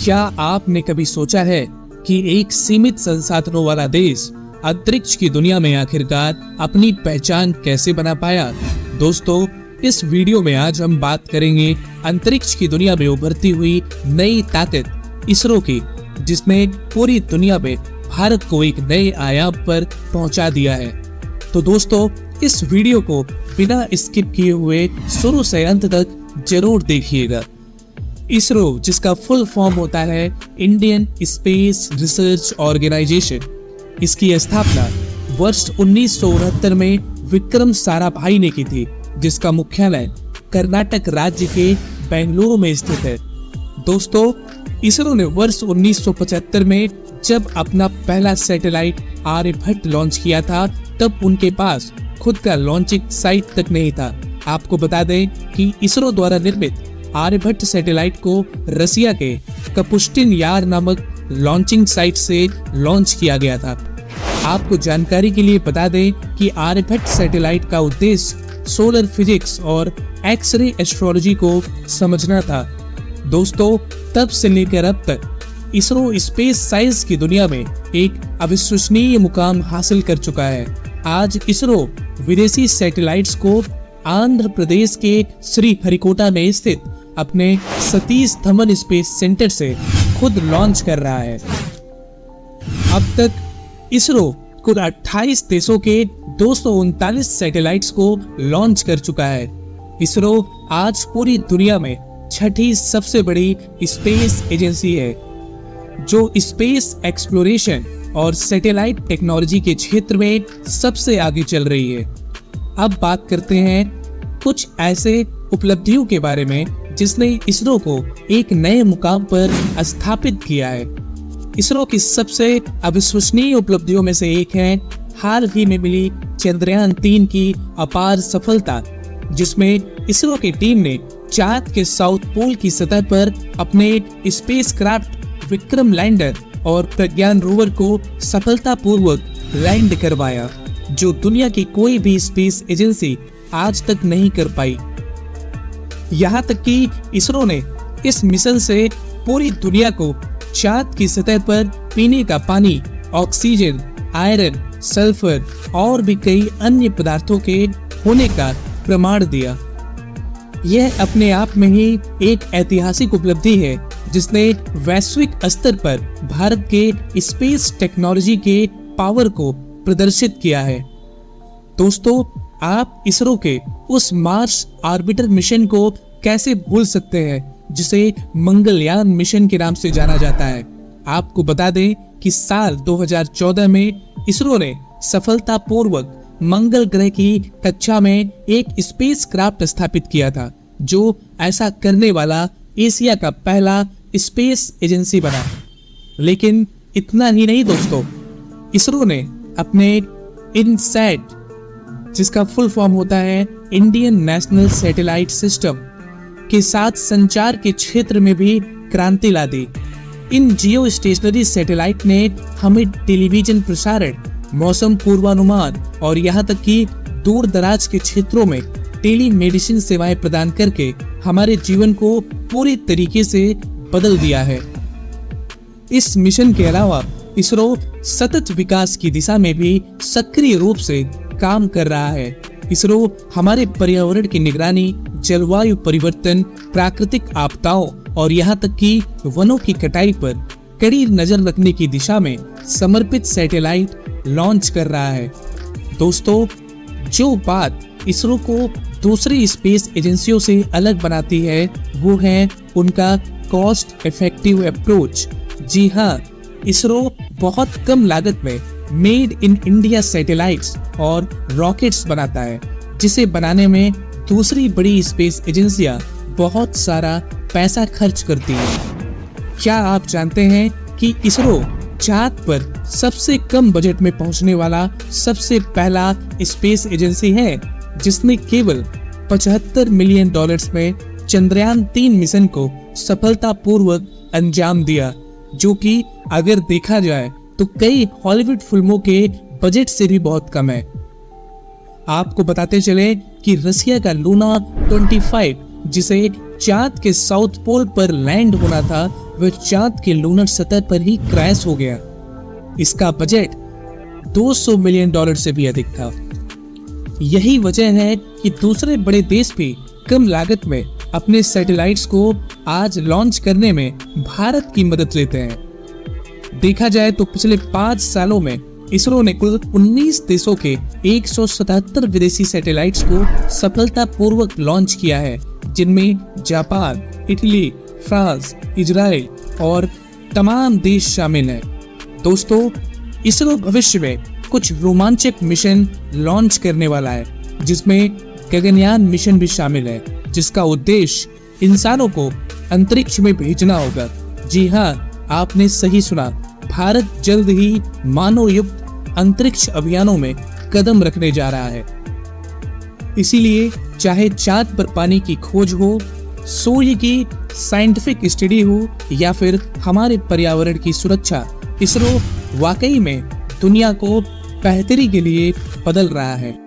क्या आपने कभी सोचा है कि एक सीमित संसाधनों वाला देश अंतरिक्ष की दुनिया में आखिरकार अपनी पहचान कैसे बना पाया? दोस्तों, इस वीडियो में आज हम बात करेंगे अंतरिक्ष की दुनिया में उभरती हुई नई ताकत इसरो की, जिसने पूरी दुनिया में भारत को एक नए आयाम पर पहुंचा दिया है। तो दोस्तों, इस वीडियो को बिना स्किप किए हुए शुरू से अंत तक जरूर देखिएगा। इसरो, जिसका फुल फॉर्म होता है इंडियन स्पेस रिसर्च ऑर्गेनाइजेशन, इसकी स्थापना वर्ष 1969 में विक्रम साराभाई ने की थी, जिसका मुख्यालय कर्नाटक राज्य के बेंगलुरु में स्थित है। दोस्तों, इसरो ने वर्ष 1975 में जब अपना पहला सैटेलाइट आर्यभट्ट लॉन्च किया था, तब उनके पास खुद का लॉन्चिंग साइट तक नहीं था। आपको बता दें कि इसरो द्वारा निर्मित आर्यभट्ट सैटेलाइट को रसिया के कपुस्टिन यार नामक लॉन्चिंग साइट से लॉन्च किया गया था। आपको जानकारी के लिए बता दें कि आर्यभट्ट सैटेलाइट का उद्देश्य सोलर फिजिक्स और एक्स-रे एस्ट्रोलॉजी को समझना था। दोस्तों, तब से लेकर अब तक इसरो स्पेस साइंस की दुनिया में एक अविश्वसनीय मुकाम हासिल कर चुका है। आज इसरो विदेशी सैटेलाइट्स को आंध्र प्रदेश के श्रीहरिकोटा में स्थित अपने सतीश धवन स्पेस सेंटर से खुद लॉन्च कर रहा है। अब तक इसरो कुल 28 देशों के 239 सैटेलाइट्स को लॉन्च कर चुका है। इसरो आज पूरी दुनिया में छठी सबसे बड़ी स्पेस एजेंसी है, जो स्पेस एक्सप्लोरेशन और सैटेलाइट टेक्नोलॉजी के क्षेत्र में सबसे आगे चल रही है। अब बात करते हैं कुछ ऐसे उपलब्धियों के बारे में जिसने इसरो को एक नए मुकाम पर स्थापित किया है। इसरो की सबसे अविश्वसनीय उपलब्धियों में से एक है हाल ही में मिली चंद्रयान 3 की अपार सफलता, जिसमें इसरो की टीम ने चांद के साउथ पोल की सतह पर अपने स्पेसक्राफ्ट विक्रम लैंडर और प्रज्ञान रोवर को सफलतापूर्वक लैंड करवाया, जो दुनिया की कोई भी स्पेस एजेंसी आज तक नहीं कर पाई। यहाँ तक कि इसरो ने इस मिशन से पूरी दुनिया को चांद की सतह पर पीने का पानी, ऑक्सीजन, आयरन, सल्फर और भी कई अन्य पदार्थों के होने का प्रमाण दिया। यह अपने आप में ही एक ऐतिहासिक उपलब्धि है, जिसने वैश्विक स्तर पर भारत के स्पेस टेक्नोलॉजी के पावर को प्रदर्शित किया है। दोस्तों, आप इसरो के उस मार्स ऑर्बिटर मिशन को कैसे भूल सकते हैं, जिसे मंगलयान मिशन के नाम से जाना जाता है। आपको बता दें कि साल 2014 में इसरो ने सफलतापूर्वक मंगल ग्रह की कक्षा में एक स्पेसक्राफ्ट स्थापित किया था, जो ऐसा करने वाला एशिया का पहला स्पेस एजेंसी बना। लेकिन इतना ही नहीं दोस्तों, इसरो ने अपने इनसैट, जिसका फुल फॉर्म होता है इंडियन नेशनल सैटेलाइट सिस्टम, के साथ संचार के क्षेत्र में भी क्रांति ला दी। इन जियो स्टेशनरी सैटेलाइट ने हमें टेलीविजन प्रसारण, मौसम पूर्वानुमान और यहाँ तक कि दूर दराज के क्षेत्रों में टेली मेडिसिन सेवाएं प्रदान करके हमारे जीवन को पूरी तरीके से बदल दिया है। इस मिशन के अलावा इसरो सतत विकास की दिशा में भी सक्रिय रूप से काम कर रहा है। इसरो हमारे पर्यावरण की निगरानी, जलवायु परिवर्तन, प्राकृतिक आपदाओं और यहाँ तक कि वनों की कटाई पर कड़ी नजर रखने की दिशा में समर्पित सैटेलाइट लॉन्च कर रहा है। दोस्तों, जो बात इसरो को दूसरी स्पेस एजेंसियों से अलग बनाती है, वो है उनका कॉस्ट इफेक्टिव अप्रोच। जी हाँ, इसरो बहुत कम लागत में मेड इन इंडिया सैटेलाइट्स और रॉकेट्स बनाता है, जिसे बनाने में दूसरी बड़ी स्पेस एजेंसियां बहुत सारा पैसा खर्च करती हैं। क्या आप जानते हैं कि इसरो चांद पर सबसे कम बजट में पहुंचने वाला सबसे पहला स्पेस एजेंसी है, जिसने केवल $75 मिलियन में चंद्रयान 3 मिशन को सफलतापूर्वक अंजाम दिया, जो कि अगर देखा जाए तो कई हॉलीवुड फिल्मों के बजट से भी बहुत कम है। आपको बताते चले कि रसिया का लूना 25, जिसे चांद के साउथ पोल पर लैंड होना था, वह चांद के लूनर सतह पर ही क्रैश हो गया। इसका बजट $200 मिलियन से भी अधिक था। यही वजह है कि दूसरे बड़े देश भी कम लागत में अपने सैटेलाइट्स को आज लॉन्च करने में भारत की मदद लेते हैं। देखा जाए तो पिछले 5 सालों में इसरो ने कुल 19 देशों के 177 विदेशी सैटेलाइट्स को सफलतापूर्वक लॉन्च किया है, जिनमें जापान, इटली, फ्रांस, इजराइल और तमाम देश शामिल हैं। दोस्तों, इसरो भविष्य में कुछ रोमांचक मिशन लॉन्च करने वाला है, जिसमें गगनयान मिशन भी शामिल है, जिसका उद्देश्य इंसानों को अंतरिक्ष में भेजना होगा। जी हाँ, आपने सही सुना, भारत जल्द ही मानव युक्त अंतरिक्ष अभियानों में कदम रखने जा रहा है। इसीलिए चाहे चांद पर पानी की खोज हो, सूर्य की साइंटिफिक स्टडी हो या फिर हमारे पर्यावरण की सुरक्षा, इसरो वाकई में दुनिया को बेहतरी के लिए बदल रहा है।